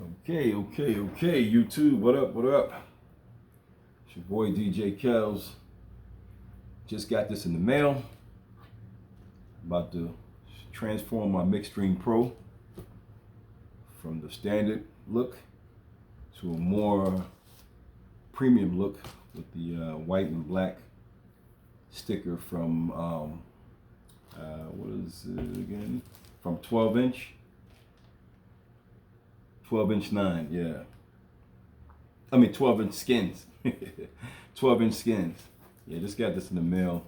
Okay, YouTube, what up, what up? It's your boy DJ KELLZ. Just got this in the mail. About to transform my MIXSTREAM Pro from the standard look to a more premium look with the white and black sticker from, what is it again? From 12 inch 9, yeah. I mean 12-inch skins. 12-inch skins. Yeah, just got this in the mail.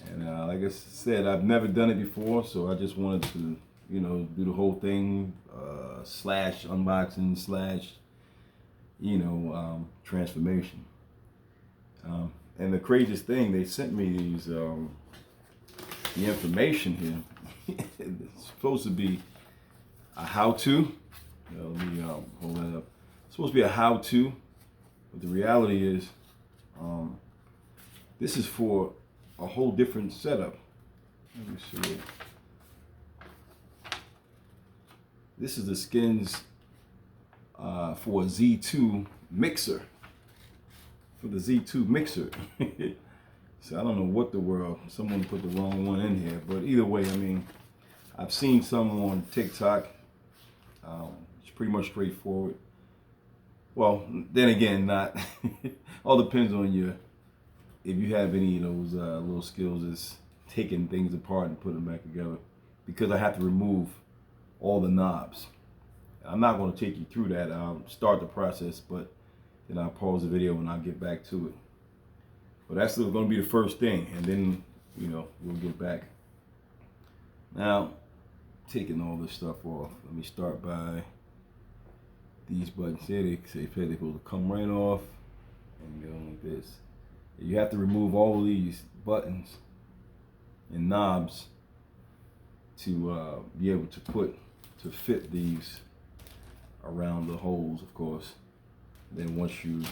And like I said, I've never done it before, so I just wanted to, do the whole thing, slash unboxing, slash, transformation. And the craziest thing, they sent me these, the information here. It's supposed to be a how-to. Let me hold that up. It's supposed to be a how-to, but the reality is, this is for a whole different setup. Let me see it. This is the SKINZ for a Z2 mixer. For the Z2 mixer. So I don't know what the world, someone put the wrong one in here, but either way, I mean, I've seen some on TikTok. It's pretty much straightforward. Well, then again, not. All depends on you. If you have any of those little skills, is taking things apart and putting them back together. Because I have to remove all the knobs. I'm not going to take you through that. I'll start the process, but then I'll pause the video and I'll get back to it. But that's still going to be the first thing, and then we'll get back. Now, taking all this stuff off. Let me start by these buttons here. They say they're supposed to come right off and go like this. You have to remove all of these buttons and knobs to be able to fit these around the holes, of course. Then once you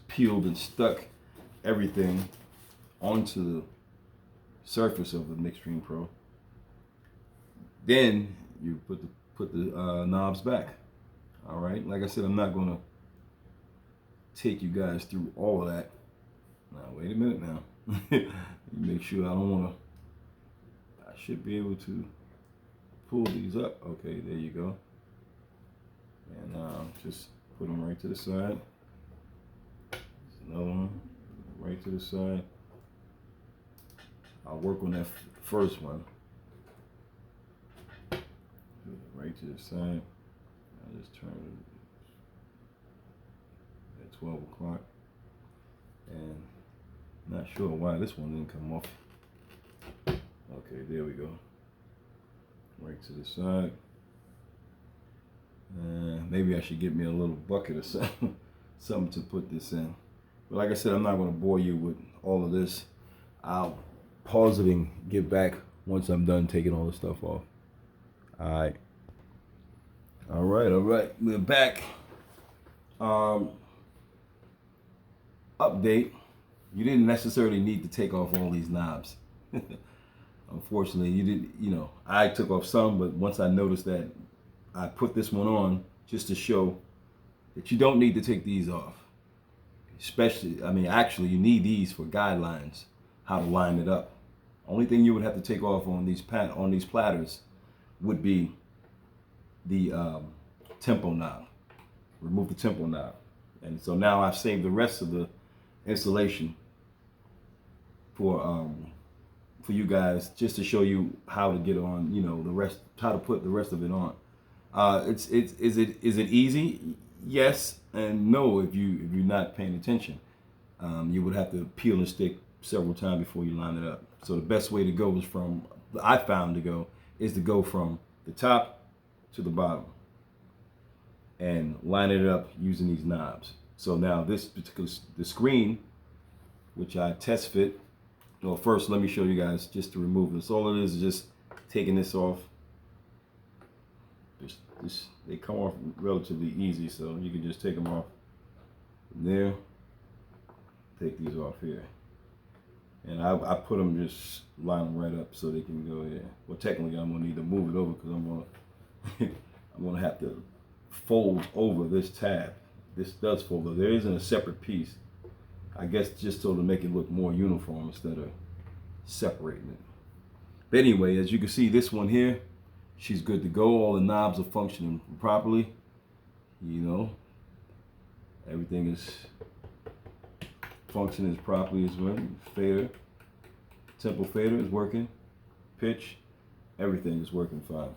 peeled and stuck everything onto the surface of the MIXSTREAM Pro, then you put the knobs back. All right, like I said, I'm not gonna take you guys through all of that. Now wait a minute now. Make sure I don't wanna. I should be able to pull these up. Okay, there you go. And just put them right to the side. There's another one right to the side. I'll work on that first one. Right to the side. I'll just turn it at 12 o'clock. And not sure why this one didn't come off. Okay, there we go. Right to the side. Maybe I should get me a little bucket or something, something to put this in. But like I said, I'm not going to bore you with all of this. I'll pause it and get back once I'm done taking all the stuff off. All right. We're back. Update. You didn't necessarily need to take off all these knobs. Unfortunately, you didn't. I took off some, but once I noticed that, I put this one on just to show that you don't need to take these off. Especially, actually, you need these for guidelines, how to line it up. Only thing you would have to take off on these platters would be the tempo knob. Remove the tempo knob. And so now I've saved the rest of the installation for you guys, just to show you how to get on, the rest, how to put the rest of it on. Is it easy? Yes and no. If you're not paying attention, you would have to peel and stick several times before you line it up. So the best way to go is to go from the top to the bottom and line it up using these knobs. So now the screen, which I test fit. Well, first let me show you guys just to remove this. All it is just taking this off. They come off relatively easy, so you can just take them off from there. Take these off here, and I put them, just line them right up so they can go here. Well, technically I'm gonna need to move it over because I'm gonna have to folds over this tab. This does fold over. There isn't a separate piece. I guess just so to make it look more uniform instead of separating it. But anyway, as you can see, this one here, she's good to go. All the knobs are functioning properly. You know, everything is functioning as properly as well. Fader, tempo fader is working. Pitch, everything is working fine.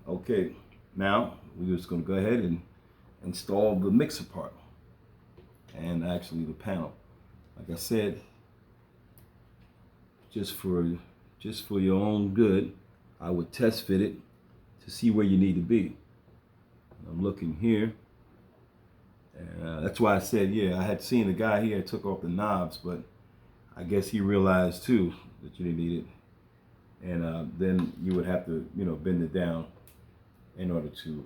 Okay, now we're just going to go ahead and install the mixer part and actually the panel. Like I said, just for your own good, I would test fit it to see where you need to be. I'm looking here, and that's why I said, yeah, I had seen the guy here took off the knobs, but I guess he realized too that you didn't need it, and then you would have to, you know, bend it down in order to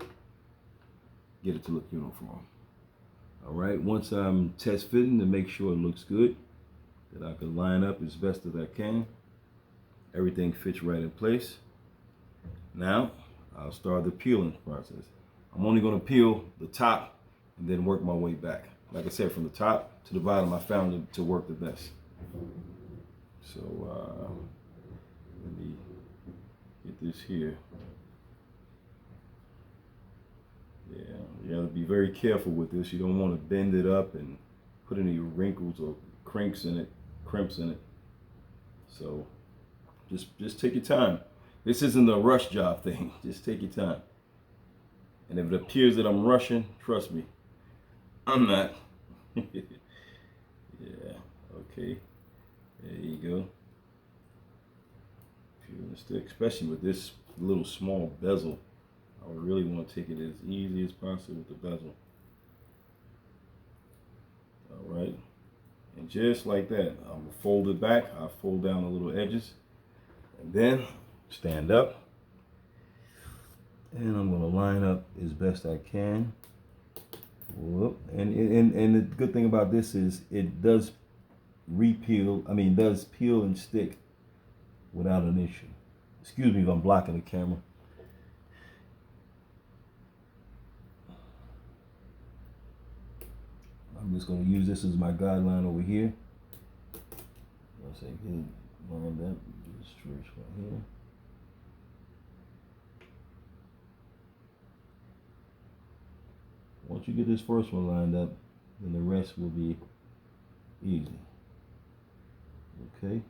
get it to look uniform. All right, once I'm test fitting to make sure it looks good, that I can line up as best as I can, everything fits right in place. Now I'll start the peeling process. I'm only going to peel the top and then work my way back. Like I said, from the top to the bottom, I found it to work the best. So let me get this here. Yeah, you have to be very careful with this. You don't want to bend it up and put any wrinkles or crimps in it. So just take your time. This isn't a rush job thing. Just take your time. And if it appears that I'm rushing, trust me, I'm not. Yeah, okay. There you go. Peel the stick, especially with this little small bezel. I would really want to take it as easy as possible with the bezel. All right. And just like that, I'm going to fold it back. I'll fold down the little edges. And then stand up. And I'm going to line up as best I can. Whoop. And the good thing about this is it does does peel and stick without an issue. Excuse me if I'm blocking the camera. I'm just going to use this as my guideline over here. I'll say get it lined up, do a stretch right here. Once you get this first one lined up, then the rest will be easy. Okay.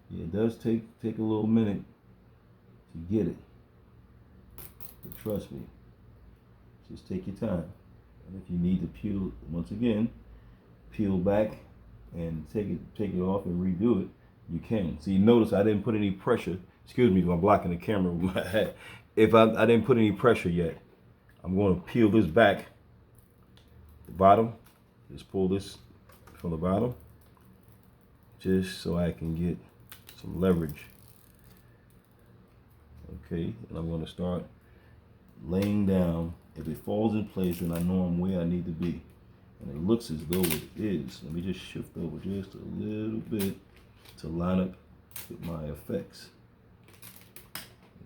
Yeah, it does take a little minute to get it. But trust me, just take your time. And if you need to peel, once again, peel back and take it off and redo it, you can. See, notice I didn't put any pressure. Excuse me if I'm blocking the camera with my hat. If I didn't put any pressure yet, I'm going to peel this back, the bottom, just pull this from the bottom, just so I can get some leverage. Okay, and I'm going to start laying down. If it falls in place, then I know I'm where I need to be. And it looks as though it is. Let me just shift over just a little bit to line up with my effects.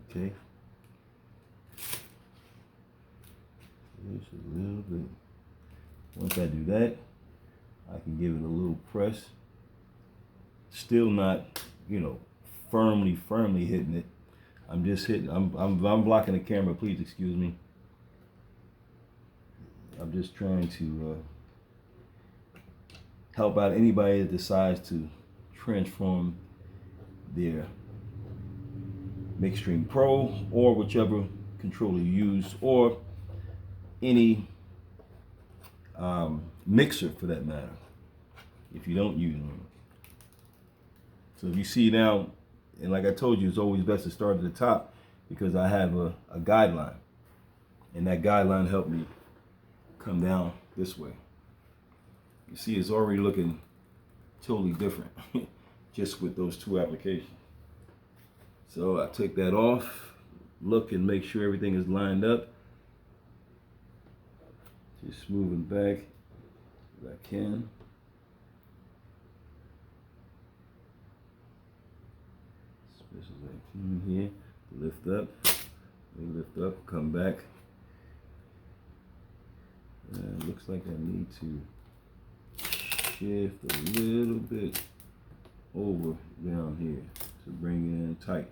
Okay. Just a little bit. Once I do that, I can give it a little press. Still not, you know, firmly hitting it. I'm just hitting. I'm blocking the camera. Please excuse me. I'm just trying to help out anybody that decides to transform their MIXSTREAM Pro or whichever controller you use, or any mixer for that matter, if you don't use them. So if you see now, and like I told you, it's always best to start at the top because I have a guideline, and that guideline helped me come down this way. You see, it's already looking totally different just with those two applications. So I took that off, look and make sure everything is lined up. Just moving back as I can. This is like here, lift up, Let me lift up, come back. Looks like I need to shift a little bit over down here to bring it in tight.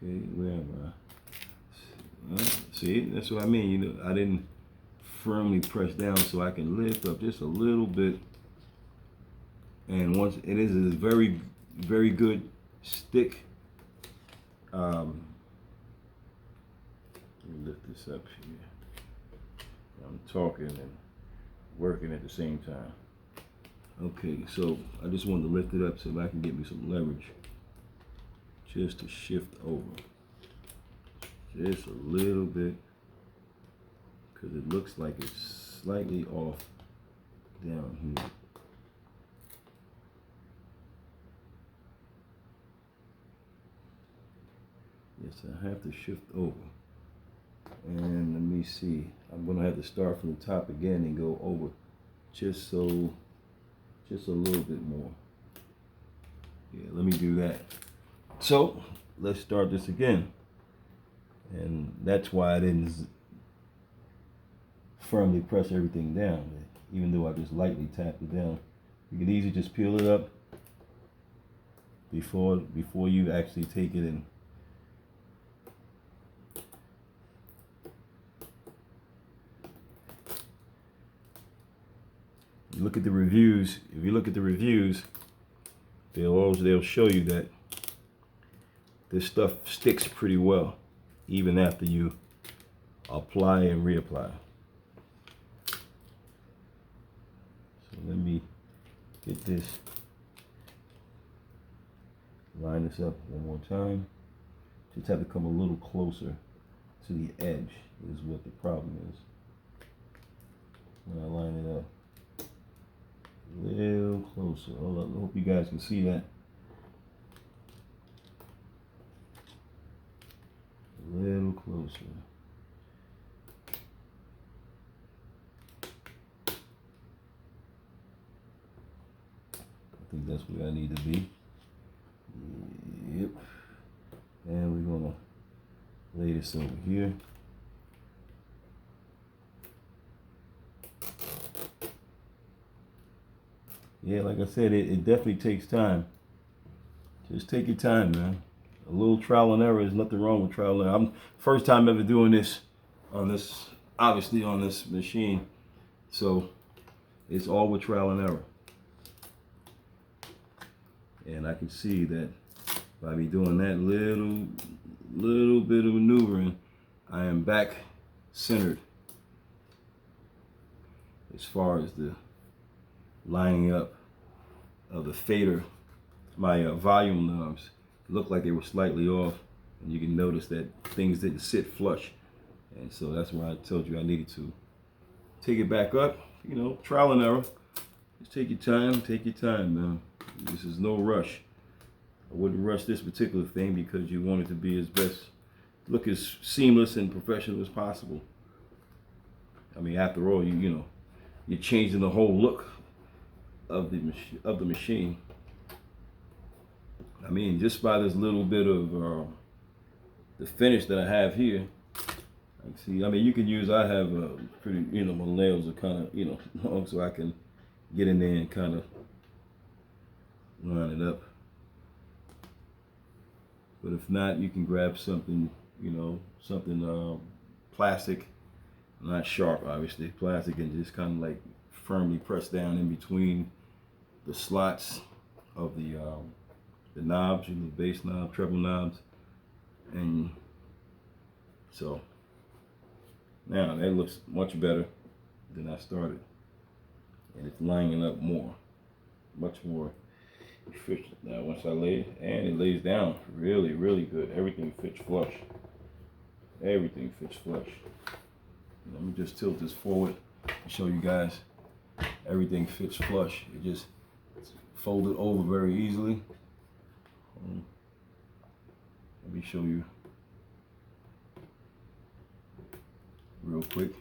Okay, where am I? See, that's what I mean. You know, I didn't firmly press down, so I can lift up just a little bit. And once it is a very, very good stick. Let me lift this up here. I'm talking and working at the same time. Okay, so I just wanted to lift it up so I can get me some leverage. Just to shift over. Just a little bit. Because it looks like it's slightly off down here. Yes, I have to shift over. And let me see. I'm going to have to start from the top again and go over just a little bit more. Yeah, let me do that. So let's start this again. And that's why I didn't firmly press everything down, even though I just lightly tapped it down. You can easily just peel it up before you actually take it in. You look at the reviews. If you look at the reviews, they'll show you that this stuff sticks pretty well, even after you apply and reapply. So let me get this, line this up one more time. Just have to come a little closer to the edge is what the problem is. When I line it up. A little closer. Hold up. I hope you guys can see that. A little closer. I think that's where I need to be. Yep. And we're gonna lay this over here. Yeah, like I said, it definitely takes time. Just take your time, man. A little trial and error is nothing wrong with trial and error. I'm first time ever doing this on this, obviously on this machine. So it's all with trial and error. And I can see that by me doing that little bit of maneuvering, I am back centered as far as the lining up of the fader. My volume knobs looked like they were slightly off, and you can notice that things didn't sit flush, and so that's why I told you I needed to take it back up. You know, trial and error. Just take your time, man. This is no rush. I wouldn't rush this particular thing because you want it to be as best, look as seamless and professional as possible. I mean, after all, you know, you're changing the whole look of the machine. I mean, just by this little bit of the finish that I have here, I see. I mean, you can use. I have a pretty, you know, my nails are kind of, you know, long, so I can get in there and kind of line it up. But if not, you can grab something, you know, something plastic, not sharp, obviously, plastic, and just kind of like firmly press down in between the slots of the knobs, you know, bass knob, treble knobs, and so now that looks much better than I started, and it's lining up more, much more efficient now once I lay it, and it lays down really, really good. Everything fits flush. Everything fits flush. Let me just tilt this forward and show you guys. Everything fits flush. It just folded over very easily. Let me show you real quick.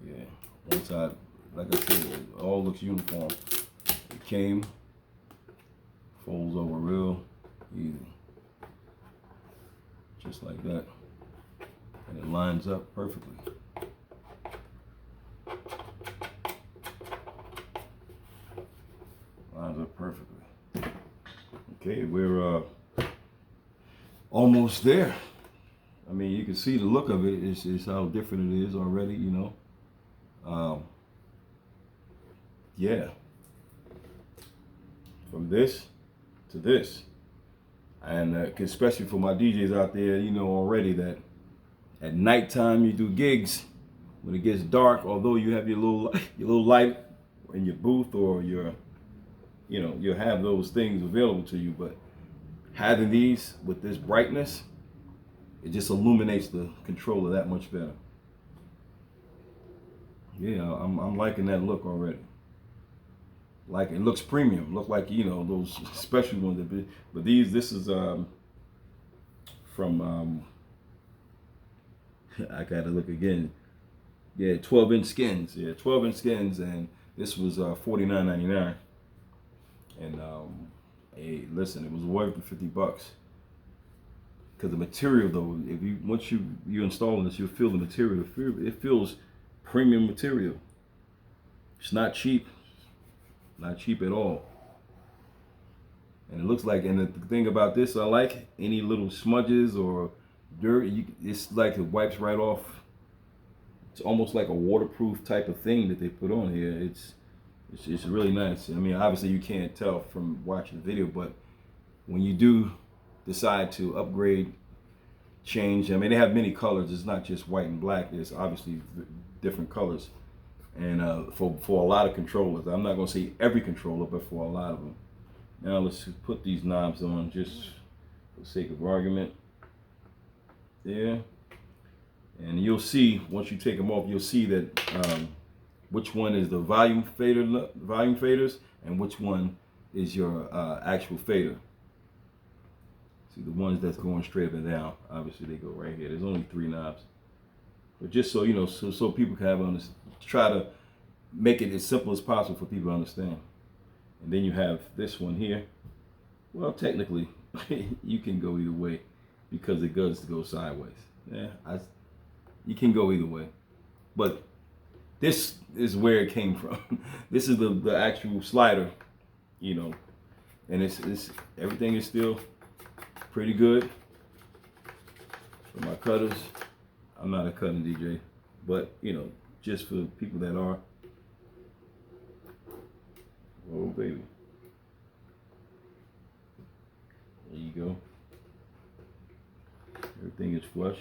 Yeah, once like I said, it all looks uniform. It came, folds over real easy. just like that, and it lines up perfectly. Lines up perfectly. Okay, we're almost there. I mean, you can see the look of it is how different it is already, you know. Yeah. From this to this. And especially for my DJs out there, you know already that at nighttime you do gigs, when it gets dark, although you have your little light in your booth or your, you know, you'll have those things available to you, but having these with this brightness, it just illuminates the controller that much better. Yeah, I'm liking that look already. Like, it looks premium. Look like, you know, those special ones. But this is from I gotta look again. Yeah, 12-inch skins. Yeah, 12-inch skins, and this was $49.99. And hey, listen, it was worth the $50. Because the material, though, if you once you install this, you'll feel the material. It feels premium material. It's not cheap. Not cheap at all. And it looks like, and the thing about this, I like any little smudges or dirt, it's like it wipes right off. It's almost like a waterproof type of thing that they put on here. It's really nice. I mean, obviously you can't tell from watching the video, but when you do decide to upgrade, change, I mean, they have many colors. It's not just white and black. There's obviously different colors. And for a lot of controllers, I'm not going to say every controller, but for a lot of them. Now let's put these knobs on just for the sake of argument. There. And you'll see, once you take them off, you'll see that which one is the volume faders and which one is your actual fader. See, the ones that's going straight up and down, obviously they go right here. There's only 3 knobs. But just so you know, so people can have try to make it as simple as possible for people to understand. And then you have this one here. Well, technically, you can go either way because it does go sideways. Yeah, you can go either way. But this is where it came from. This is the actual slider, you know, and it's everything is still pretty good. For my cutters, I'm not a cutting DJ, but you know, just for people that are. Oh baby, there you go. Everything is flush,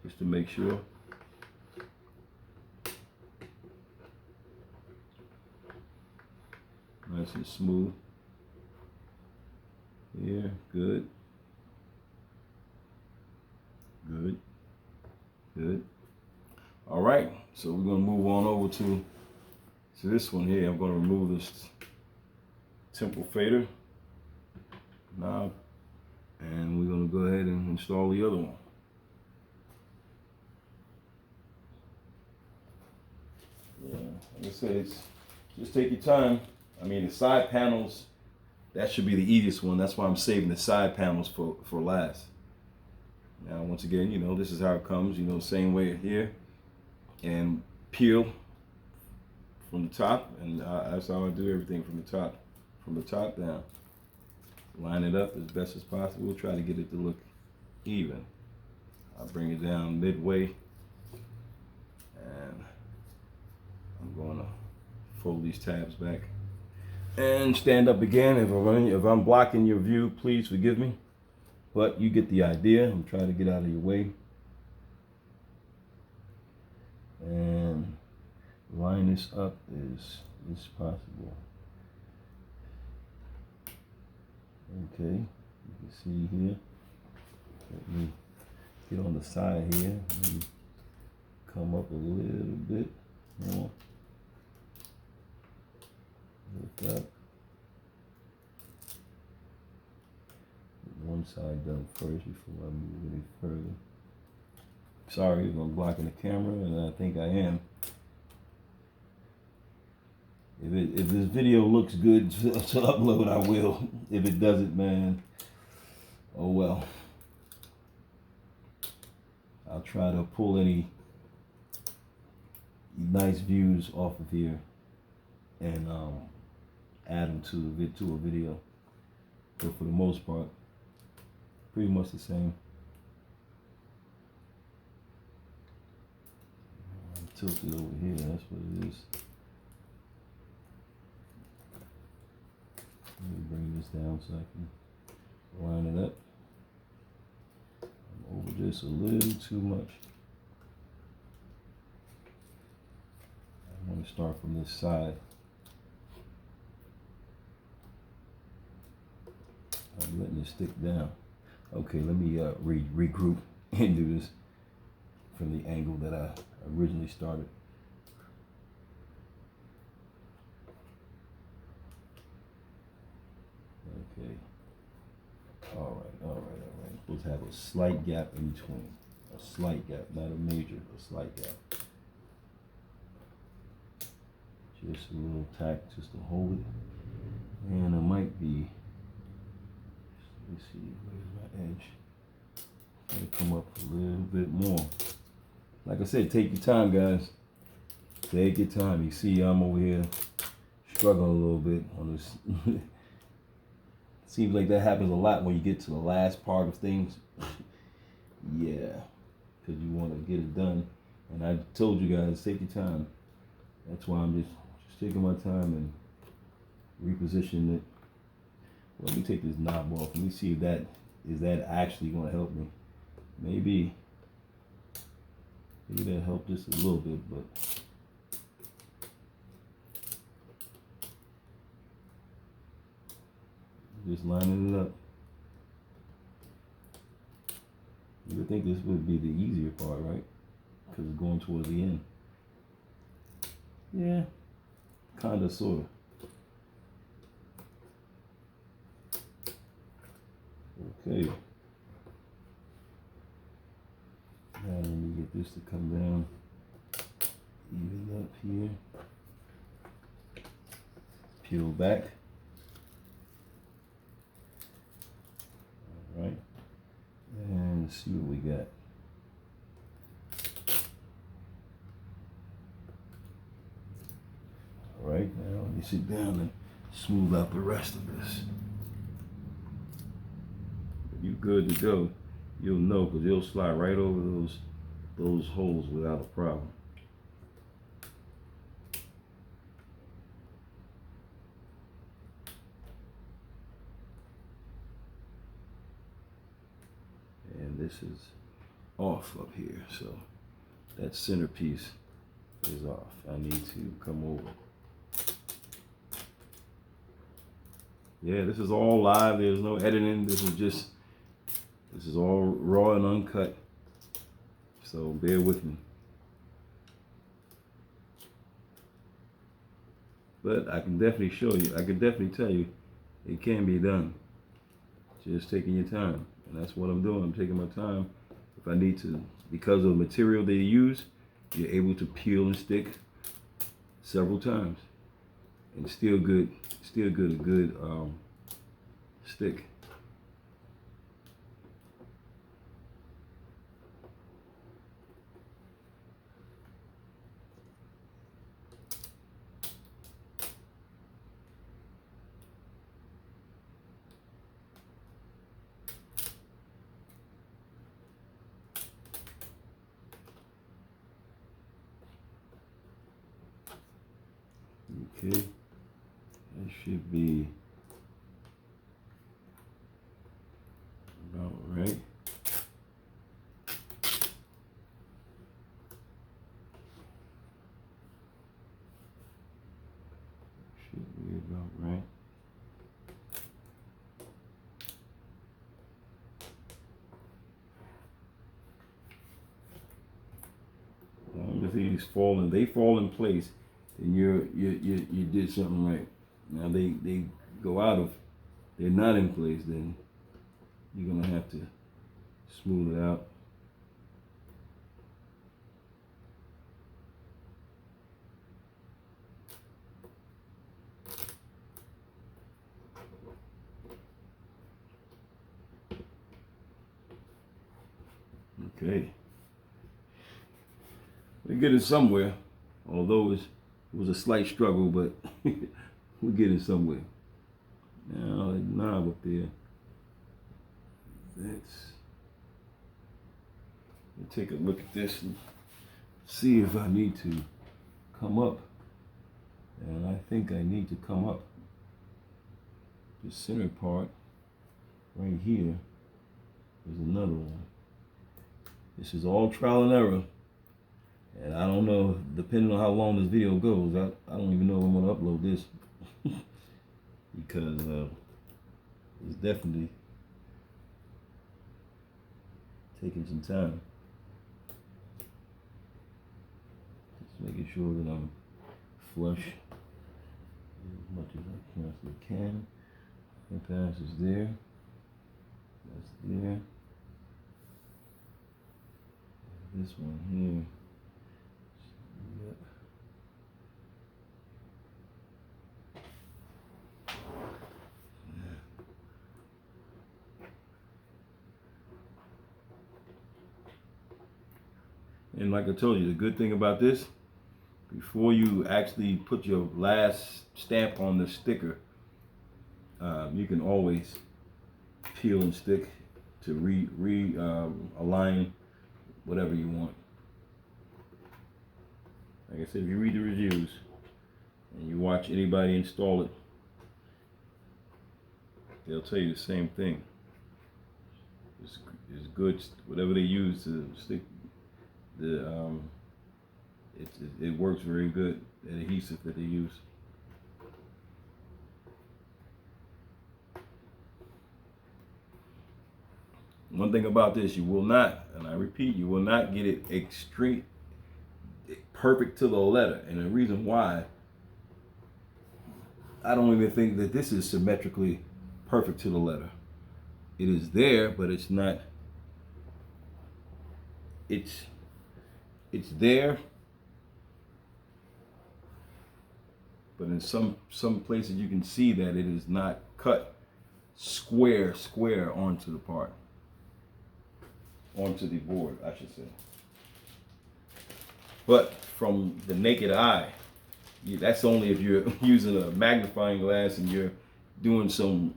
just to make sure. Nice and smooth. Yeah, good. Good. Good. All right, so we're going to move on over to this one here. I'm going to remove this temple fader knob, and we're going to go ahead and install the other one. Yeah, like I said, just take your time. I mean, the side panels, that should be the easiest one. That's why I'm saving the side panels for last. Now, once again, you know, this is how it comes, you know, same way here. And peel from the top, and that's how I do everything from the top down. Line it up as best as possible. We'll try to get it to look even. I'll bring it down midway, and I'm going to fold these tabs back and stand up again. If I'm blocking your view, please forgive me, but you get the idea. I'm trying to get out of your way. And line this up as possible. Okay, you can see here. Let me get on the side here. Let me come up a little bit more. Lift up. Get one side done first before I move any further. Sorry if I'm blocking the camera, and I think I am. If this video looks good to upload, I will. If it doesn't, man, oh well. try to pull any nice views off of here and add them to a video. But for the most part, pretty much the same. Tilt it over here, that's what it is. Let me bring this down so I can line it up. I'm over just a little too much. I want to start from this side. I'm letting it stick down. Okay, let me regroup and do this from the angle that I originally started. Okay. All right. Supposed to have a slight gap in between. A slight gap, not a major, a slight gap. Just a little tack just to hold it. And it might be, let me see, where's my edge? Gotta come up a little bit more. Like I said, take your time, guys. Take your time. You see, I'm over here struggling a little bit on this. Seems like that happens a lot when you get to the last part of things. Yeah, because you want to get it done. And I told you guys, take your time. That's why I'm just taking my time and repositioning it. Well, let me take this knob off. Let me see if that is actually going to help me. Maybe that helped just a little bit, but just lining it up. You would think this would be the easier part, right? Because it's going towards the end. Yeah, kind of, sort of. Okay. Now let me get this to come down, even up here. Peel back. All right. And let's see what we got. All right, now let me sit down and smooth out the rest of this. If you're good to go, you'll know, because it'll slide right over those holes without a problem. And this is off up here, so that centerpiece is off. I need to come over. Yeah, this is all live. There's no editing. This is all raw and uncut. So bear with me. But I can definitely show you. I can definitely tell you it can be done. Just taking your time. And that's what I'm doing. I'm taking my time. If I need to, because of the material they use, you're able to peel and stick several times. And still good a good stick. Okay, that should be about right. Should be about right. As long as these they fall in place, then you did something right. Now they go out of, they're not in place, then you're gonna have to smooth it out. Okay, We're getting somewhere, although it was a slight struggle, but we're getting somewhere. Now, that knob up there, let's take a look at this and see if I need to come up. And I think I need to come up. The center part right here is another one. This is all trial and error. And I don't know, depending on how long this video goes, I don't even know if I'm going to upload this. Because it's definitely taking some time. Just making sure that I'm flush as much as I possibly can. Impasse is there. That's there. This one here. Yep. And like I told you, the good thing about this, before you actually put your last stamp on the sticker, you can always peel and stick to align whatever you want. Like I said, if you read the reviews and you watch anybody install it, they'll tell you the same thing. It's good, whatever they use to stick the it works very good, the adhesive that they use. One thing about this, you will not, and I repeat, you will not get it extreme perfect to the letter. And the reason why, I don't even think that this is symmetrically perfect to the letter. It is there, but it's not. It's there, but in some places you can see that it is not cut square onto the part, onto the board, I should say. But from the naked eye, that's only if you're using a magnifying glass and you're doing some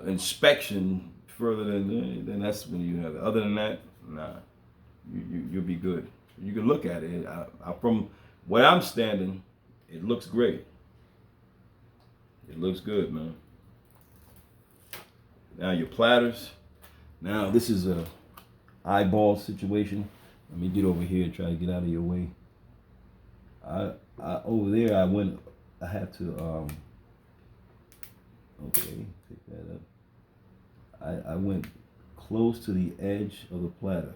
inspection further then that's when you have it. Other than that, nah, you'll be good. You can look at it. From where I'm standing, it looks great. It looks good, man. Now your platters. Now this is a eyeball situation. Let me get over here and try to get out of your way. Over there I had to okay, take that up. I went close to the edge of the platter.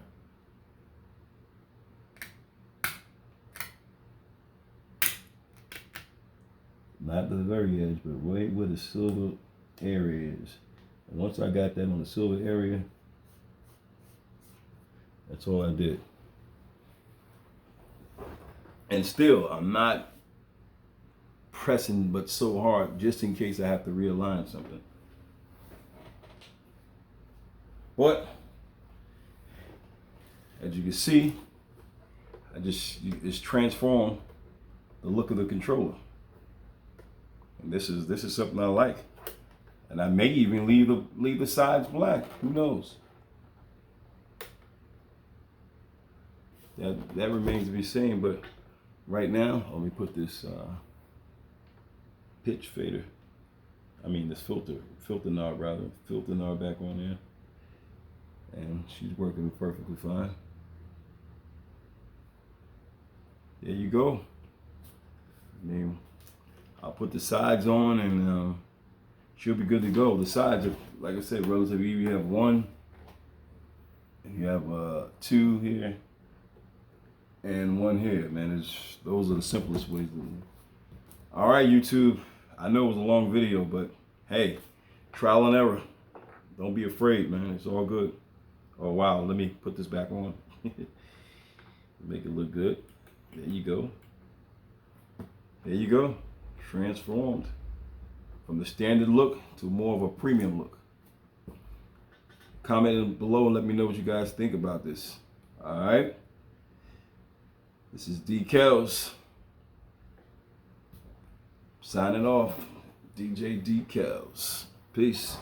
Not the very edge, but right where the silver area is. And once I got that on the silver area, that's all I did. And still, I'm not pressing but so hard just in case I have to realign something. But as you can see, it's transformed the look of the controller. And this is something I like. And I may even leave the sides black. Who knows? That remains to be seen. But right now, let me put this pitch fader. I mean this filter knob back on there. And she's working perfectly fine. There you go. I mean, I'll put the sides on and she'll be good to go. The sides are, like I said, relatively easy. You have one, and you have two here, and one here. Man, those are the simplest ways to do it. All right, YouTube. I know it was a long video, but hey, trial and error. Don't be afraid, man. It's all good. Oh wow, let me put this back on. Make it look good. There you go. There you go. Transformed from the standard look to more of a premium look. Comment below and let me know what you guys think about this. All right. This is KELLZ signing off. DJ KELLZ. Peace.